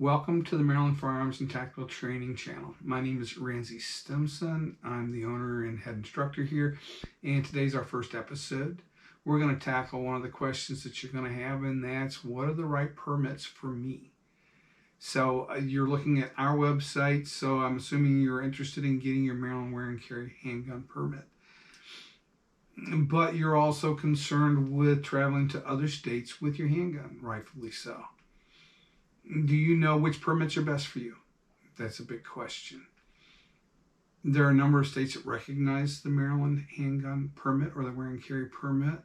Welcome to the Maryland Firearms and Tactical Training channel. My name is Ramsey Stimson. I'm the owner and head instructor here, and today's our first episode. We're going to tackle one of the questions that you're going to have, and that's what are the right permits for me? So you're looking at our website, so I'm assuming you're interested in getting your Maryland wear and carry handgun permit. But you're also concerned with traveling to other states with your handgun, rightfully so. Do you know which permits are best for you? That's a big question. There are a number of states that recognize the Maryland handgun permit or the wear and carry permit.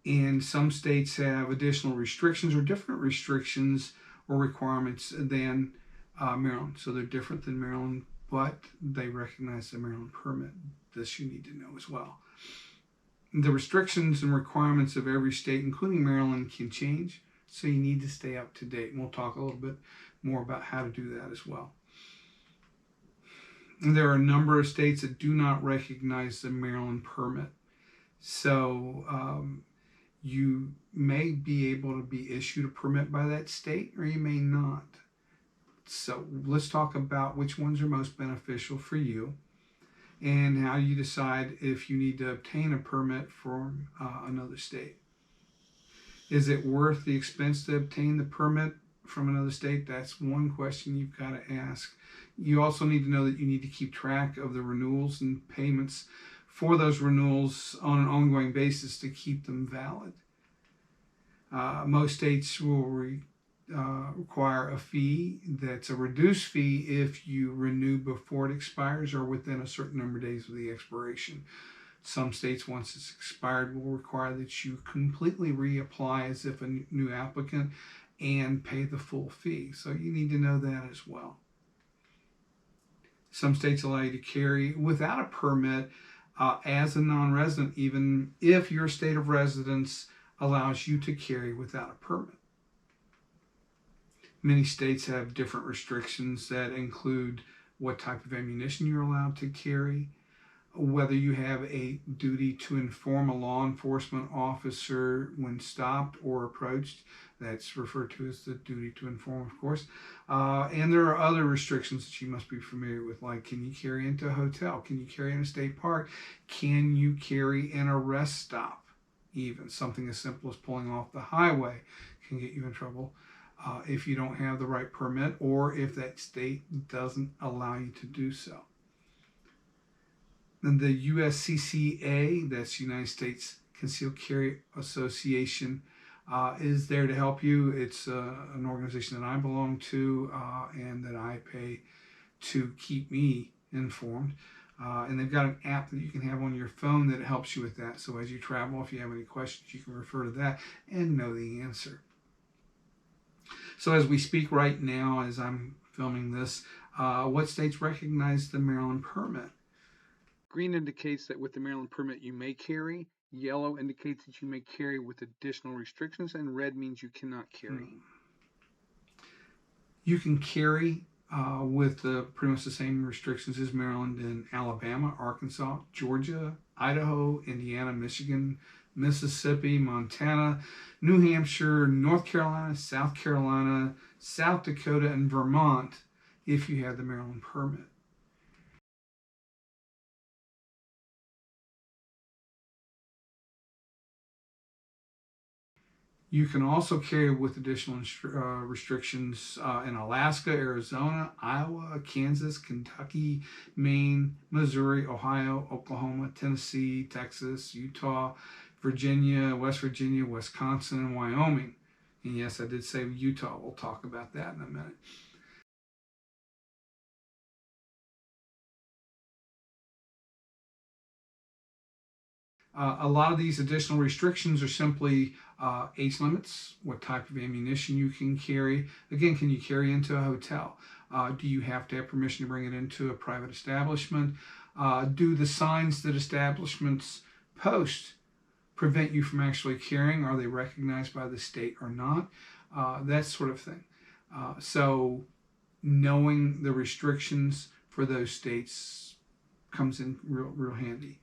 And some states have additional restrictions or different restrictions or requirements than Maryland. So they're different than Maryland, but they recognize the Maryland permit. This you need to know as well. The restrictions and requirements of every state, including Maryland, can change. So you need to stay up to date. And we'll talk a little bit more about how to do that as well. And there are a number of states that do not recognize the Maryland permit. So you may be able to be issued a permit by that state, or you may not. So let's talk about which ones are most beneficial for you and how you decide if you need to obtain a permit from another state. Is it worth the expense to obtain the permit from another state? That's one question you've got to ask. You also need to know that you need to keep track of the renewals and payments for those renewals on an ongoing basis to keep them valid. Most states will require a fee that's a reduced fee if you renew before it expires or within a certain number of days of the expiration. Some states, once it's expired, will require that you completely reapply as if a new applicant and pay the full fee. So you need to know that as well. Some states allow you to carry without a permit as a non-resident, even if your state of residence allows you to carry without a permit. Many states have different restrictions that include what type of ammunition you're allowed to carry, whether you have a duty to inform a law enforcement officer when stopped or approached. That's referred to as the duty to inform, of course. And there are other restrictions that you must be familiar with, like can you carry into a hotel? Can you carry in a state park? Can you carry in a rest stop? Even something as simple as pulling off the highway can get you in trouble if you don't have the right permit or if that state doesn't allow you to do so. And the USCCA, that's the United States Concealed Carry Association, is there to help you. It's an organization that I belong to and that I pay to keep me informed. And they've got an app that you can have on your phone that helps you with that. So as you travel, if you have any questions, you can refer to that and know the answer. So as we speak right now, as I'm filming this, what states recognize the Maryland permit? Green indicates that with the Maryland permit you may carry. Yellow indicates that you may carry with additional restrictions, and red means you cannot carry. You can carry with pretty much the same restrictions as Maryland in Alabama, Arkansas, Georgia, Idaho, Indiana, Michigan, Mississippi, Montana, New Hampshire, North Carolina, South Dakota, and Vermont if you have the Maryland permit. You can also carry with additional restrictions in Alaska, Arizona, Iowa, Kansas, Kentucky, Maine, Missouri, Ohio, Oklahoma, Tennessee, Texas, Utah, Virginia, Wisconsin, and Wyoming. And yes, I did say Utah. We'll talk about that in a minute. A lot of these additional restrictions are simply age limits, what type of ammunition you can carry. Again, can you carry into a hotel? Do you have to have permission to bring it into a private establishment? Do the signs that establishments post prevent you from actually carrying? Are they recognized by the state or not? That sort of thing. So knowing the restrictions for those states comes in real handy.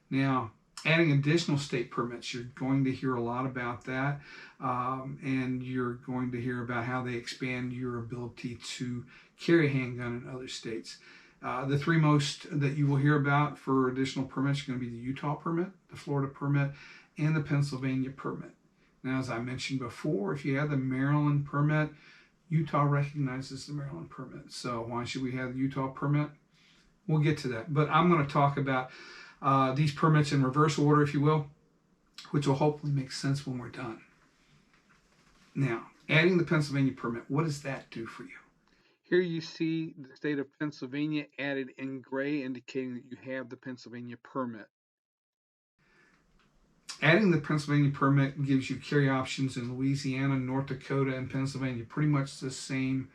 Now, Adding additional state permits, you're going to hear a lot about that, and you're going to hear about how they expand your ability to carry a handgun in other states. The three most that you will hear about for additional permits are going to be the Utah permit, the Florida permit, and the Pennsylvania permit. Now, as I mentioned before, if you have the Maryland permit, Utah recognizes the Maryland permit. So why should we have the Utah permit? We'll get to that. But I'm going to talk about these permits in reverse order, if you will, which will hopefully make sense when we're done. Now, adding the Pennsylvania permit, what does that do for you? Here you see the state of Pennsylvania added in gray, indicating that you have the Pennsylvania permit. Adding the Pennsylvania permit gives you carry options in Louisiana, North Dakota, and Pennsylvania. Pretty much the same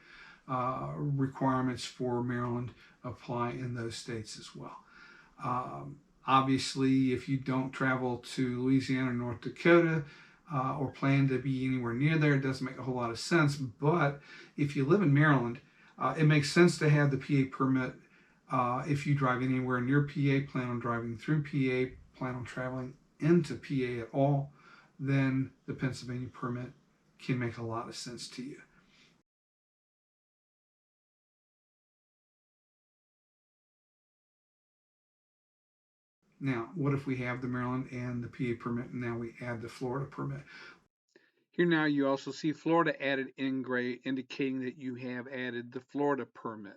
requirements for Maryland apply in those states as well. Obviously, if you don't travel to Louisiana or North Dakota or plan to be anywhere near there, it doesn't make a whole lot of sense. But if you live in Maryland, it makes sense to have the PA permit. If you drive anywhere near PA, plan on driving through PA, plan on traveling into PA at all, then the Pennsylvania permit can make a lot of sense to you. Now, what if we have the Maryland and the PA permit, and now we add the Florida permit? Here now you also see Florida added in gray, indicating that you have added the Florida permit.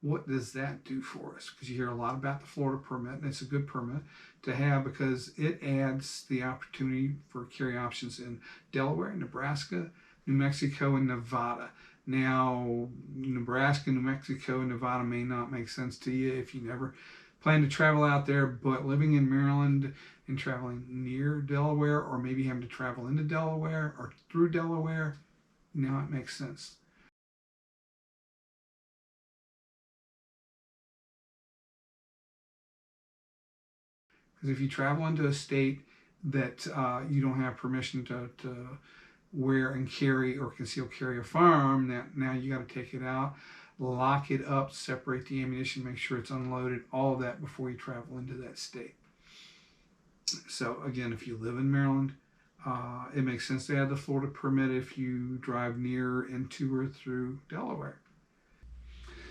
What does that do for us? Because you hear a lot about the Florida permit, and it's a good permit to have because it adds the opportunity for carry options in Delaware, Nebraska, New Mexico, and Nevada. Now, Nebraska, New Mexico, and Nevada may not make sense to you if you never plan to travel out there, but living in Maryland and traveling near Delaware, or maybe having to travel into Delaware or through Delaware, now it makes sense. Because if you travel into a state that you don't have permission to wear and carry or conceal carry a firearm, now you got to take it out, lock it up, separate the ammunition, make sure it's unloaded, all of that before you travel into that state. So again, if you live in Maryland, it makes sense to add the Florida permit if you drive near, into, or through Delaware.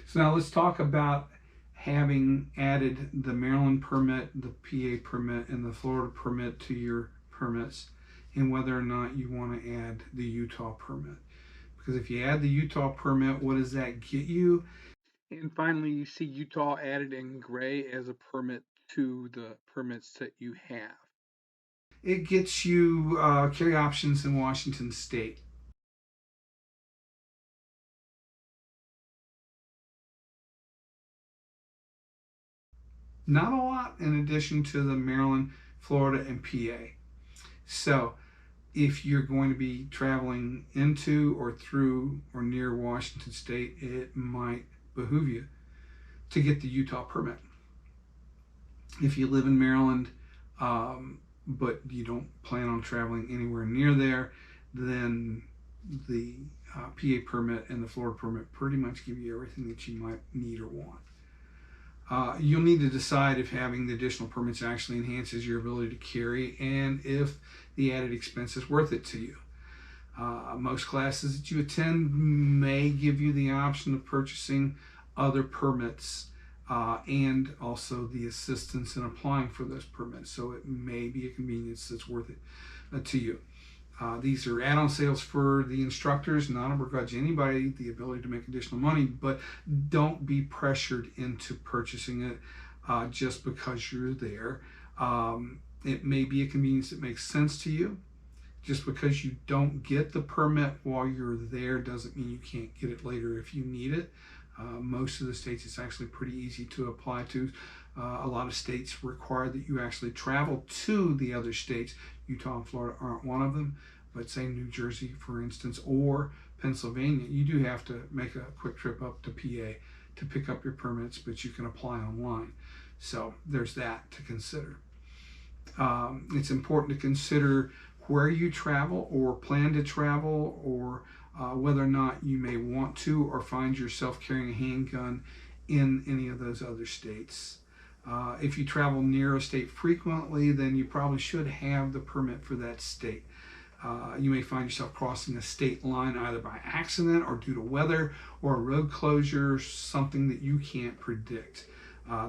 So now let's talk about having added the Maryland permit, the PA permit, and the Florida permit to your permits, and whether or not you want to add the Utah permit. Because if you add the Utah permit, what does that get you? And finally, you see Utah added in gray as a permit to the permits that you have. It gets you carry options in Washington State. Not a lot in addition to the Maryland, Florida, and PA. So if you're going to be traveling into or through or near Washington State, it might behoove you to get the Utah permit. If you live in Maryland, but you don't plan on traveling anywhere near there, then the PA permit and the Florida permit pretty much give you everything that you might need or want. You'll need to decide if having the additional permits actually enhances your ability to carry and if the added expense is worth it to you. Most classes that you attend may give you the option of purchasing other permits and also the assistance in applying for those permits. So it may be a convenience that's worth it to you. These are add-on sales for the instructors, not to begrudge anybody the ability to make additional money, but don't be pressured into purchasing it just because you're there. It may be a convenience that makes sense to you. Just because you don't get the permit while you're there doesn't mean you can't get it later if you need it. Most of the states it's actually pretty easy to apply to. A lot of states require that you actually travel to the other states. Utah and Florida aren't one of them, but say New Jersey, for instance, or Pennsylvania, you do have to make a quick trip up to PA to pick up your permits, but you can apply online. So there's that to consider. It's important to consider where you travel or plan to travel, or whether or not you may want to or find yourself carrying a handgun in any of those other states. If you travel near a state frequently, then you probably should have the permit for that state. You may find yourself crossing a state line either by accident or due to weather or a road closure, something that you can't predict.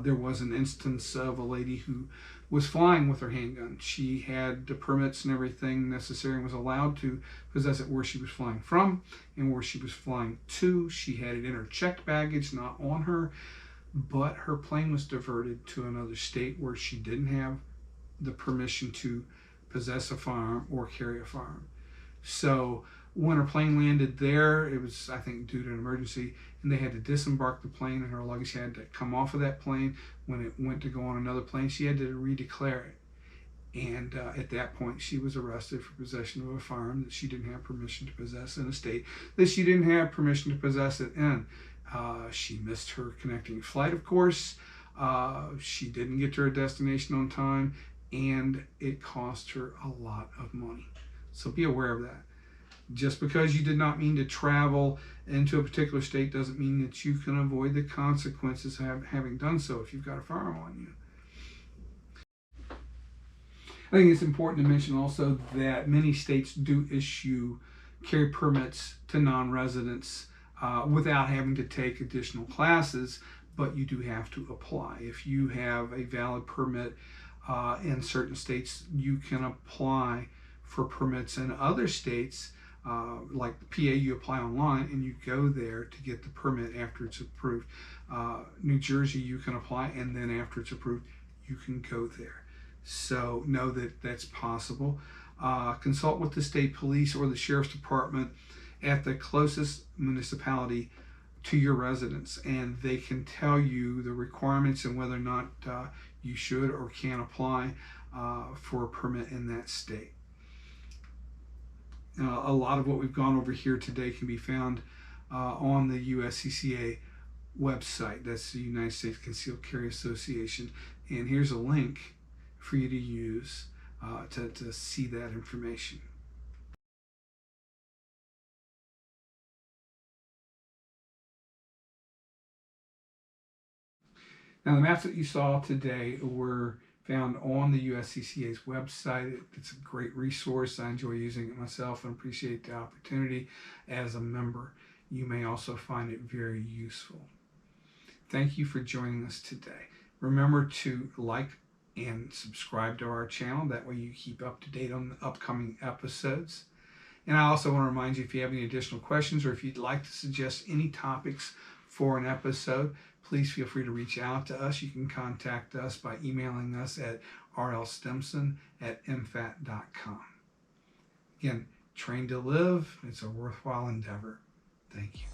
There was an instance of a lady who was flying with her handgun. She had the permits and everything necessary and was allowed to possess it where she was flying from and where she was flying to. She had it in her checked baggage, not on her, but her plane was diverted to another state where she didn't have the permission to possess a firearm or carry a firearm. So when her plane landed there, it was, I think, due to an emergency, and they had to disembark the plane, and her luggage had to come off of that plane. When it went to go on another plane, she had to redeclare it. And at that point, she was arrested for possession of a firearm that she didn't have permission to possess in a state that she didn't have permission to possess it in. She missed her connecting flight, of course. She didn't get to her destination on time, and it cost her a lot of money. So be aware of that. Just because you did not mean to travel into a particular state doesn't mean that you can avoid the consequences of having done so if you've got a firearm on you. I think it's important to mention also that many states do issue carry permits to non-residents without having to take additional classes, but you do have to apply. If you have a valid permit in certain states, you can apply for permits in other states. Like the PA, you apply online and you go there to get the permit after it's approved. New Jersey, you can apply, and then after it's approved, you can go there. So know that that's possible. Consult with the state police or the sheriff's department at the closest municipality to your residence, and they can tell you the requirements and whether or not you should or can apply for a permit in that state. A lot of what we've gone over here today can be found on the USCCA website. That's the United States Concealed Carry Association. And here's a link for you to use to see that information. Now, the maps that you saw today were found on the USCCA's website. It's a great resource. I enjoy using it myself and appreciate the opportunity as a member. You may also find it very useful. Thank you for joining us today. Remember to like and subscribe to our channel. That way you keep up to date on the upcoming episodes. And I also want to remind you, if you have any additional questions or if you'd like to suggest any topics for an episode, please feel free to reach out to us. You can contact us by emailing us at rlstimson@mfatt.com. Again, train to live. It's a worthwhile endeavor. Thank you.